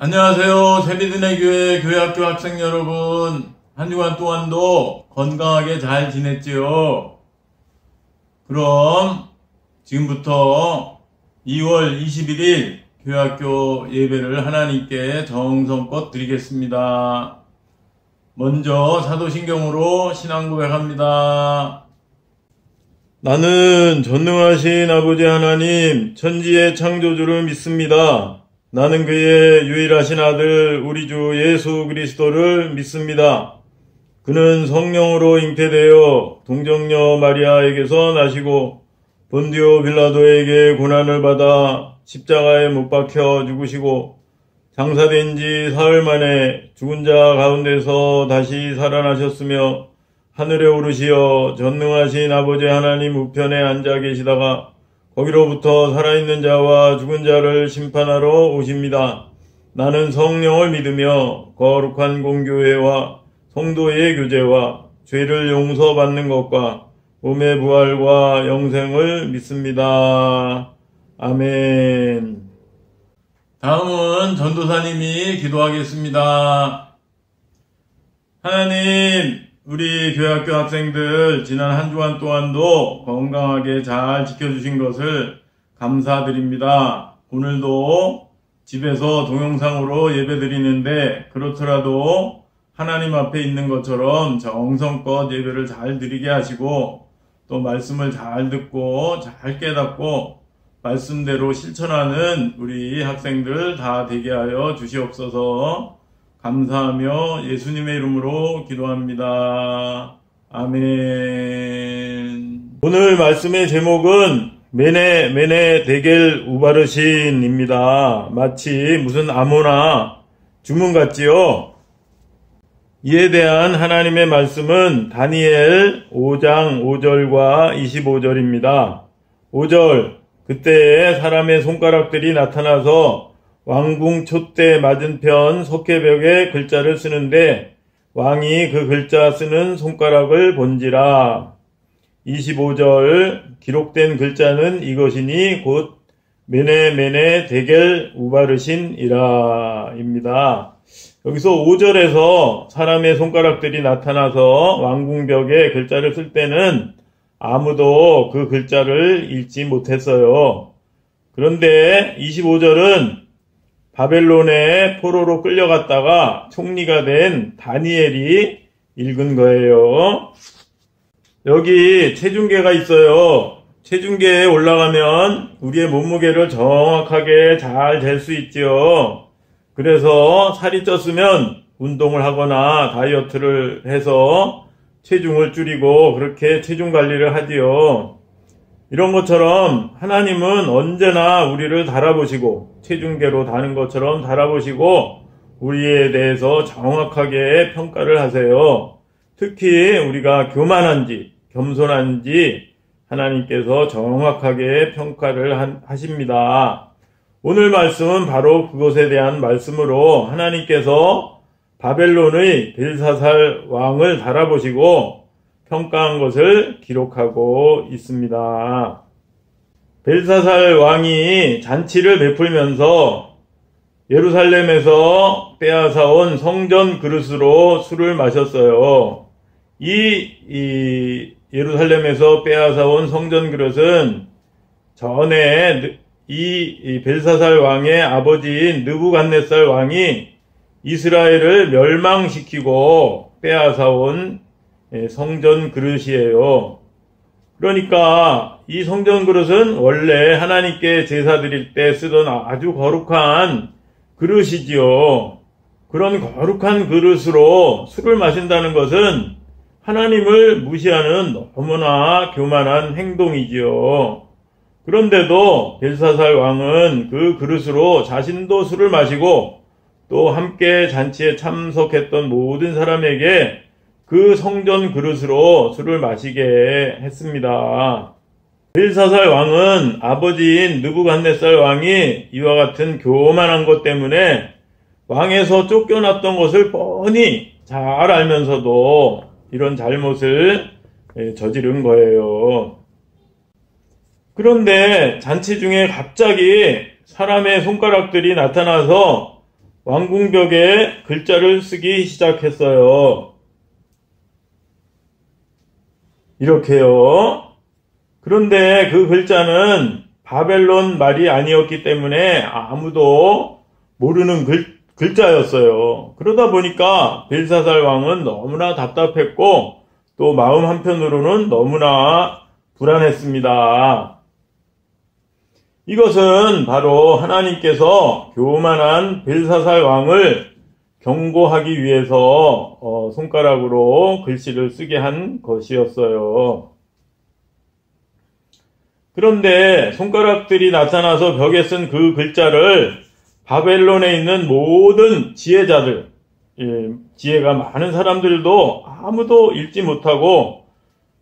안녕하세요. 세리드네 교회 교회학교 학생 여러분. 한 주간 동안도 건강하게 잘 지냈지요? 그럼 지금부터 2월 21일 교회학교 예배를 하나님께 정성껏 드리겠습니다. 먼저 사도신경으로 신앙 고백합니다. 나는 전능하신 아버지 하나님, 천지의 창조주를 믿습니다. 나는 그의 유일하신 아들 우리 주 예수 그리스도를 믿습니다. 그는 성령으로 잉태되어 동정녀 마리아에게서 나시고 본디오 빌라도에게 고난을 받아 십자가에 못 박혀 죽으시고 장사된 지 사흘 만에 죽은 자 가운데서 다시 살아나셨으며 하늘에 오르시어 전능하신 아버지 하나님 우편에 앉아 계시다가 거기로부터 살아있는 자와 죽은 자를 심판하러 오십니다. 나는 성령을 믿으며 거룩한 공교회와 성도의 교제와 죄를 용서받는 것과 몸의 부활과 영생을 믿습니다. 아멘. 다음은 전도사님이 기도하겠습니다. 하나님, 우리 교회학교 학생들 지난 한 주간 동안도 건강하게 잘 지켜주신 것을 감사드립니다. 오늘도 집에서 동영상으로 예배드리는데 그렇더라도 하나님 앞에 있는 것처럼 정성껏 예배를 잘 드리게 하시고 또 말씀을 잘 듣고 잘 깨닫고 말씀대로 실천하는 우리 학생들 다 되게 하여 주시옵소서. 감사하며 예수님의 이름으로 기도합니다. 아멘. 오늘 말씀의 제목은 메네 데겔 우바르신입니다. 마치 무슨 암호나 주문 같지요? 이에 대한 하나님의 말씀은 다니엘 5장 5절과 25절입니다. 5절, 그때에 사람의 손가락들이 나타나서 왕궁 촛대 맞은편 석회벽에 글자를 쓰는데 왕이 그 글자 쓰는 손가락을 본지라. 25절, 기록된 글자는 이것이니 곧 메네 데겔 우바르신이라 입니다. 여기서 5절에서 사람의 손가락들이 나타나서 왕궁벽에 글자를 쓸 때는 아무도 그 글자를 읽지 못했어요. 그런데 25절은 바벨론에 포로로 끌려갔다가 총리가 된 다니엘이 읽은 거예요. 여기 체중계가 있어요. 체중계에 올라가면 우리의 몸무게를 정확하게 잘 잴 수 있지요. 그래서 살이 쪘으면 운동을 하거나 다이어트를 해서 체중을 줄이고 그렇게 체중 관리를 하지요. 이런 것처럼 하나님은 언제나 우리를 달아보시고 체중계로 다는 것처럼 달아보시고 우리에 대해서 정확하게 평가를 하세요. 특히 우리가 교만한지 겸손한지 하나님께서 정확하게 평가를 하십니다. 오늘 말씀은 바로 그것에 대한 말씀으로 하나님께서 바벨론의 벨사살 왕을 달아보시고 평가한 것을 기록하고 있습니다. 벨사살 왕이 잔치를 베풀면서 예루살렘에서 빼앗아온 성전 그릇으로 술을 마셨어요. 이 예루살렘에서 빼앗아온 성전 그릇은 전에 이 벨사살 왕의 아버지인 느부갓네살 왕이 이스라엘을 멸망시키고 빼앗아온 성전 그릇이에요. 그러니까 이 성전 그릇은 원래 하나님께 제사 드릴 때 쓰던 아주 거룩한 그릇이지요. 그런 거룩한 그릇으로 술을 마신다는 것은 하나님을 무시하는 너무나 교만한 행동이지요. 그런데도 벨사살 왕은 그 그릇으로 자신도 술을 마시고 또 함께 잔치에 참석했던 모든 사람에게 그 성전 그릇으로 술을 마시게 했습니다. 벨사살 왕은 아버지인 느부갓네살 왕이 이와 같은 교만한 것 때문에 왕에서 쫓겨났던 것을 뻔히 잘 알면서도 이런 잘못을 저지른 거예요. 그런데 잔치 중에 갑자기 사람의 손가락들이 나타나서 왕궁벽에 글자를 쓰기 시작했어요. 이렇게요. 그런데 그 글자는 바벨론 말이 아니었기 때문에 아무도 모르는 글자였어요. 그러다 보니까 벨사살 왕은 너무나 답답했고 또 마음 한편으로는 너무나 불안했습니다. 이것은 바로 하나님께서 교만한 벨사살 왕을 경고하기 위해서 손가락으로 글씨를 쓰게 한 것이었어요. 그런데 손가락들이 나타나서 벽에 쓴 그 글자를 바벨론에 있는 모든 지혜자들, 지혜가 많은 사람들도 아무도 읽지 못하고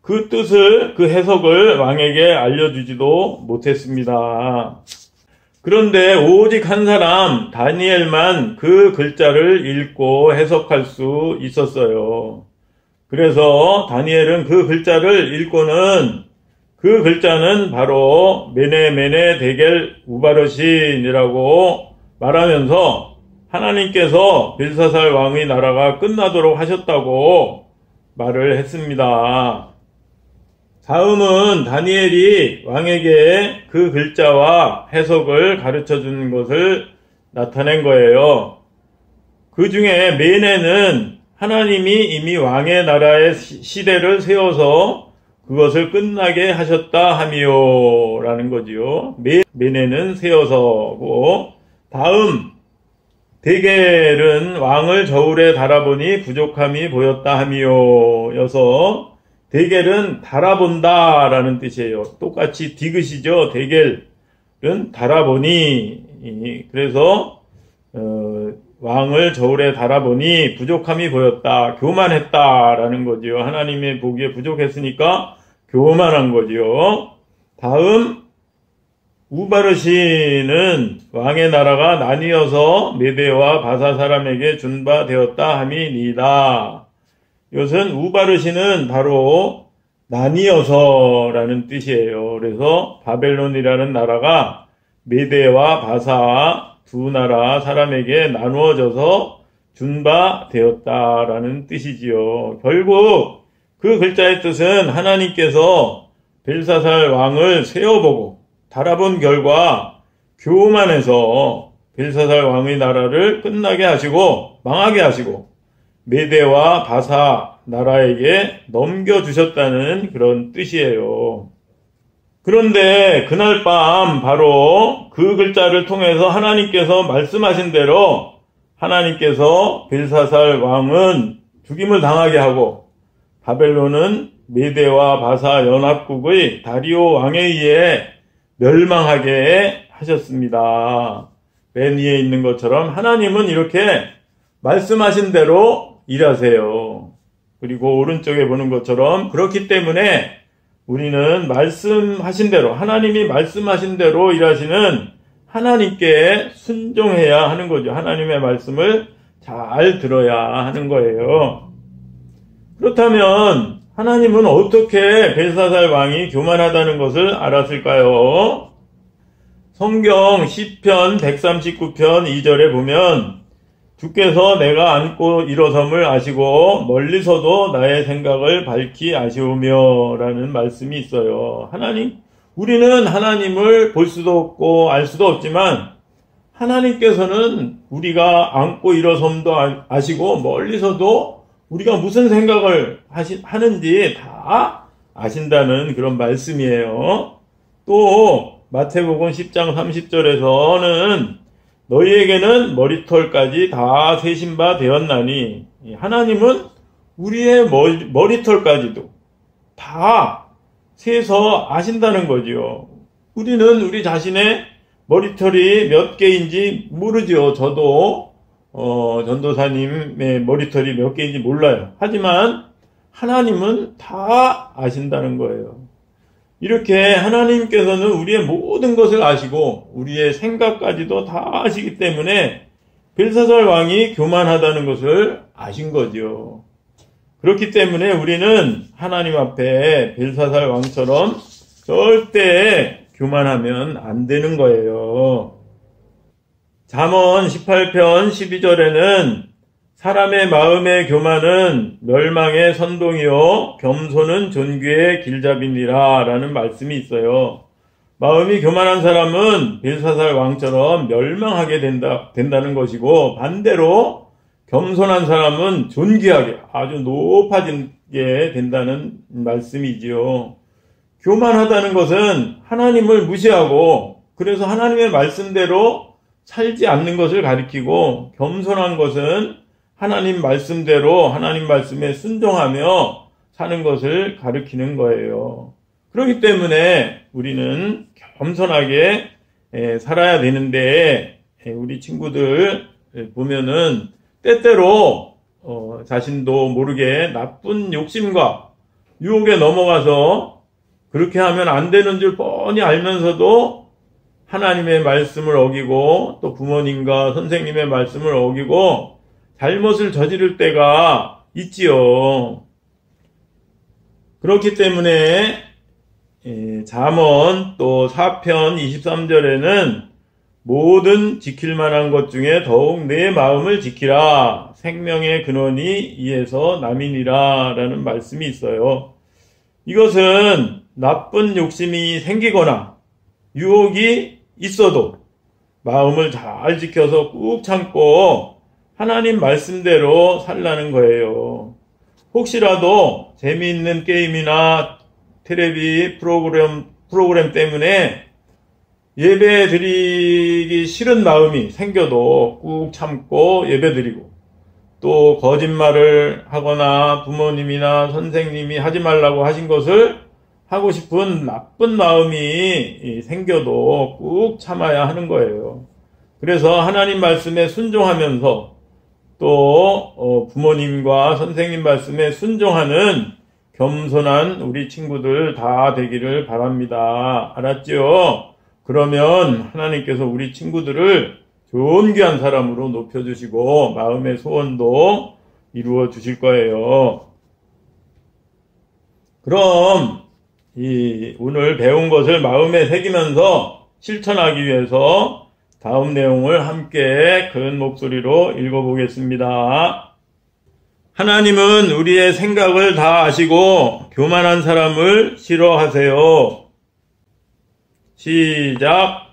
그 뜻을, 그 해석을 왕에게 알려주지도 못했습니다. 그런데 오직 한 사람, 다니엘만 그 글자를 읽고 해석할 수 있었어요. 그래서 다니엘은 그 글자를 읽고는 그 글자는 바로 메네 데겔 우바르신이라고 말하면서 하나님께서 벨사살 왕의 나라가 끝나도록 하셨다고 말을 했습니다. 다음은 다니엘이 왕에게 그 글자와 해석을 가르쳐 준 것을 나타낸 거예요. 그 중에 메네는 하나님이 이미 왕의 나라의 시대를 세워서 그것을 끝나게 하셨다 하미요 라는 거지요. 메네는 세워서고, 다음 데겔은 왕을 저울에 달아보니 부족함이 보였다 하미요 여서 데겔은 달아본다 라는 뜻이에요. 똑같이 디귿이죠. 데겔은 달아보니, 그래서 왕을 저울에 달아보니 부족함이 보였다, 교만했다 라는 거지요. 하나님의 보기에 부족했으니까 교만한 거지요. 다음 우바르신은 왕의 나라가 나뉘어서 메대와 바사 사람에게 준 바 되었다 함이니이다. 이것은 우바르신은 바로 나뉘어서 라는 뜻이에요. 그래서 바벨론이라는 나라가 메대와 바사 두 나라 사람에게 나누어져서 준 바 되었다라는 뜻이지요. 결국 그 글자의 뜻은 하나님께서 벨사살 왕을 세어보고 달아본 결과 교만해서 벨사살 왕의 나라를 끝나게 하시고 망하게 하시고 메대와 바사 나라에게 넘겨주셨다는 그런 뜻이에요. 그런데 그날 밤 바로 그 글자를 통해서 하나님께서 말씀하신 대로 하나님께서 벨사살 왕은 죽임을 당하게 하고 바벨론은 메대와 바사 연합국의 다리오 왕에 의해 멸망하게 하셨습니다. 맨 위에 있는 것처럼 하나님은 이렇게 말씀하신 대로 일하세요. 그리고 오른쪽에 보는 것처럼 그렇기 때문에 우리는 말씀하신 대로, 하나님이 말씀하신 대로 일하시는 하나님께 순종해야 하는 거죠. 하나님의 말씀을 잘 들어야 하는 거예요. 그렇다면 하나님은 어떻게 벨사살 왕이 교만하다는 것을 알았을까요? 성경 시편 139편 2절에 보면 주께서 내가 앉고 일어섬을 아시고 멀리서도 나의 생각을 밝히 아시오며 라는 말씀이 있어요. 우리는 하나님을 볼 수도 없고 알 수도 없지만 하나님께서는 우리가 앉고 일어섬도 아시고 멀리서도 우리가 무슨 생각을 하는지 다 아신다는 그런 말씀이에요. 또 마태복음 10장 30절에서는 너희에게는 머리털까지 다 세신 바 되었나니 하나님은 우리의 머리털까지도 다 세서 아신다는 거지요. 우리는 우리 자신의 머리털이 몇 개인지 모르죠. 저도 전도사님의 머리털이 몇 개인지 몰라요. 하지만 하나님은 다 아신다는 거예요. 이렇게 하나님께서는 우리의 모든 것을 아시고 우리의 생각까지도 다 아시기 때문에 벨사살 왕이 교만하다는 것을 아신 거죠. 그렇기 때문에 우리는 하나님 앞에 벨사살 왕처럼 절대 교만하면 안 되는 거예요. 잠언 18편 12절에는 사람의 마음의 교만은 멸망의 선동이요 겸손은 존귀의 길잡이니라 라는 말씀이 있어요. 마음이 교만한 사람은 벨사살 왕처럼 멸망하게 된다는 것이고, 반대로 겸손한 사람은 존귀하게 아주 높아지게 된다는 말씀이지요. 교만하다는 것은 하나님을 무시하고 그래서 하나님의 말씀대로 살지 않는 것을 가리키고, 겸손한 것은 하나님 말씀대로 하나님 말씀에 순종하며 사는 것을 가리키는 거예요. 그렇기 때문에 우리는 겸손하게 살아야 되는데, 우리 친구들 보면은 때때로 자신도 모르게 나쁜 욕심과 유혹에 넘어가서 그렇게 하면 안 되는 줄 뻔히 알면서도 하나님의 말씀을 어기고 또 부모님과 선생님의 말씀을 어기고 잘못을 저지를 때가 있지요. 그렇기 때문에 잠언 또 4편 23절에는 모든 지킬 만한 것 중에 더욱 내 마음을 지키라. 생명의 근원이 이에서 남이니라 라는 말씀이 있어요. 이것은 나쁜 욕심이 생기거나 유혹이 있어도 마음을 잘 지켜서 꾹 참고 하나님 말씀대로 살라는 거예요. 혹시라도 재미있는 게임이나 텔레비 프로그램 때문에 예배 드리기 싫은 마음이 생겨도 꾹 참고 예배 드리고, 또 거짓말을 하거나 부모님이나 선생님이 하지 말라고 하신 것을 하고 싶은 나쁜 마음이 생겨도 꾹 참아야 하는 거예요. 그래서 하나님 말씀에 순종하면서 또 부모님과 선생님 말씀에 순종하는 겸손한 우리 친구들 다 되기를 바랍니다. 알았죠? 그러면 하나님께서 우리 친구들을 존귀한 사람으로 높여주시고 마음의 소원도 이루어 주실 거예요. 그럼 오늘 배운 것을 마음에 새기면서 실천하기 위해서 다음 내용을 함께 큰 목소리로 읽어보겠습니다. 하나님은 우리의 생각을 다 아시고 교만한 사람을 싫어하세요. 시작.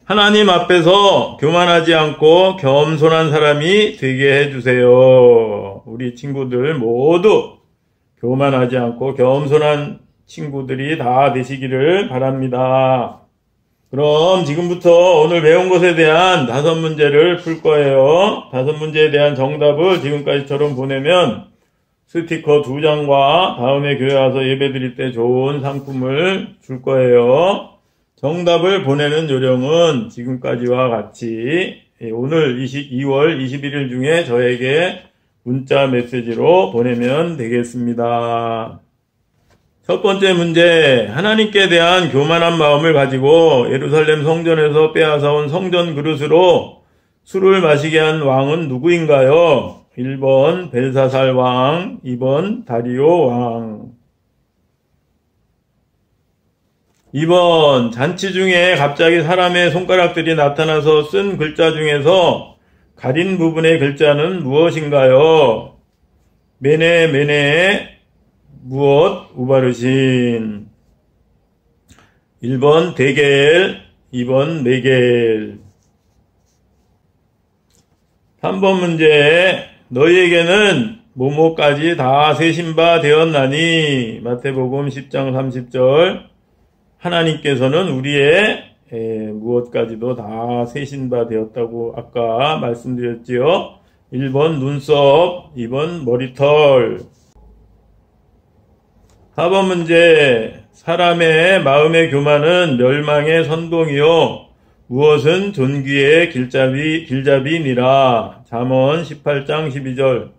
하나님 앞에서 교만하지 않고 겸손한 사람이 되게 해주세요. 우리 친구들 모두 교만하지 않고 겸손한 친구들이 다 되시기를 바랍니다. 그럼 지금부터 오늘 배운 것에 대한 5문제를 풀 거예요. 5문제에 대한 정답을 지금까지처럼 보내면 스티커 2장과 다음에 교회 와서 예배 드릴 때 좋은 상품을 줄 거예요. 정답을 보내는 요령은 지금까지와 같이 오늘 2월 21일 중에 저에게 문자 메시지로 보내면 되겠습니다. 첫 번째 문제, 하나님께 대한 교만한 마음을 가지고 예루살렘 성전에서 빼앗아온 성전 그릇으로 술을 마시게 한 왕은 누구인가요? 1번 벨사살 왕, 2번 다리오 왕. 2번 잔치 중에 갑자기 사람의 손가락들이 나타나서 쓴 글자 중에서 가린 부분의 글자는 무엇인가요? 메네 메네 무엇 우바르신. 1번 데겔, 2번 메겔. 3번 문제, 너희에게는 뭐뭐까지 다 세신 바 되었나니. 마태복음 10장 30절. 하나님께서는 우리의 무엇까지도 다 세신 바 되었다고 아까 말씀드렸지요. 1번 눈썹, 2번 머리털. 4번 문제, 사람의 마음의 교만은 멸망의 선동이요 무엇은 존귀의 길잡이니라. 잠언 18장 12절.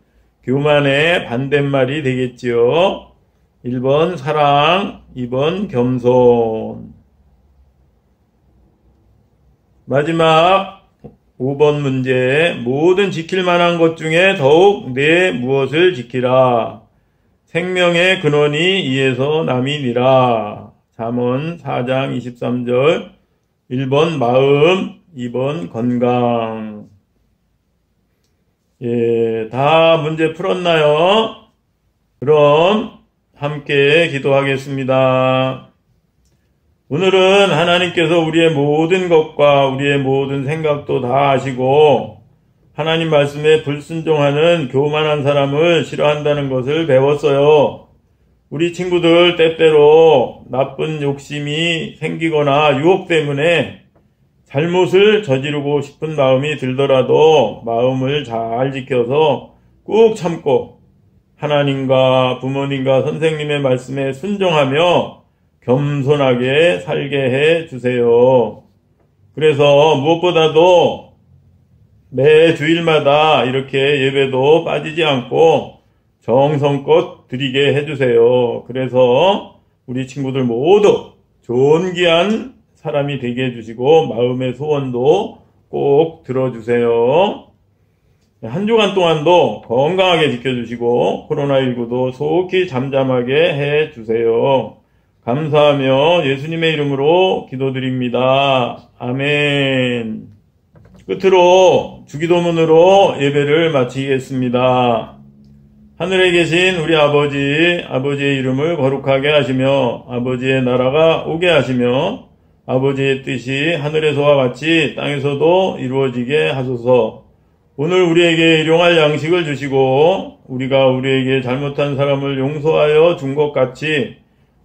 교만의 반대말이 되겠지요. 1번 사랑, 2번 겸손. 마지막 5번 문제, 모든 지킬 만한 것 중에 더욱 내 무엇을 지키라. 생명의 근원이 이에서 남이니라. 잠언 4장 23절. 1번 마음, 2번 건강. 예, 다 문제 풀었나요? 그럼 함께 기도하겠습니다. 오늘은 하나님께서 우리의 모든 것과 우리의 모든 생각도 다 아시고 하나님 말씀에 불순종하는 교만한 사람을 싫어한다는 것을 배웠어요. 우리 친구들 때때로 나쁜 욕심이 생기거나 유혹 때문에 잘못을 저지르고 싶은 마음이 들더라도 마음을 잘 지켜서 꾹 참고 하나님과 부모님과 선생님의 말씀에 순종하며 겸손하게 살게 해 주세요. 그래서 무엇보다도 매 주일마다 이렇게 예배도 빠지지 않고 정성껏 드리게 해주세요. 그래서 우리 친구들 모두 존귀한 사람이 되게 해주시고 마음의 소원도 꼭 들어주세요. 한 주간 동안도 건강하게 지켜주시고 코로나19도 속히 잠잠하게 해주세요. 감사하며 예수님의 이름으로 기도드립니다. 아멘. 끝으로 주기도문으로 예배를 마치겠습니다. 하늘에 계신 우리 아버지, 아버지의 이름을 거룩하게 하시며 아버지의 나라가 오게 하시며 아버지의 뜻이 하늘에서와 같이 땅에서도 이루어지게 하소서. 오늘 우리에게 일용할 양식을 주시고 우리가 우리에게 잘못한 사람을 용서하여 준 것 같이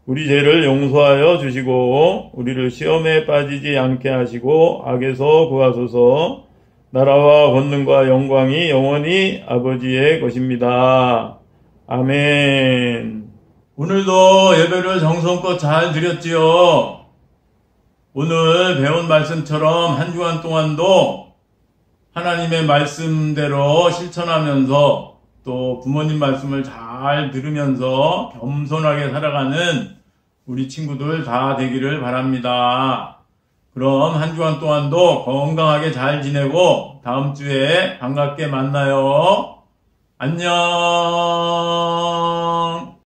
우리 죄를 용서하여 주시고 우리를 시험에 빠지지 않게 하시고 악에서 구하소서. 나라와 권능과 영광이 영원히 아버지의 것입니다. 아멘. 오늘도 예배를 정성껏 잘 드렸지요. 오늘 배운 말씀처럼 한 주간 동안도 하나님의 말씀대로 실천하면서 또 부모님 말씀을 잘 들으면서 겸손하게 살아가는 우리 친구들 다 되기를 바랍니다. 그럼 한 주간 동안도 건강하게 잘 지내고 다음 주에 반갑게 만나요. 안녕.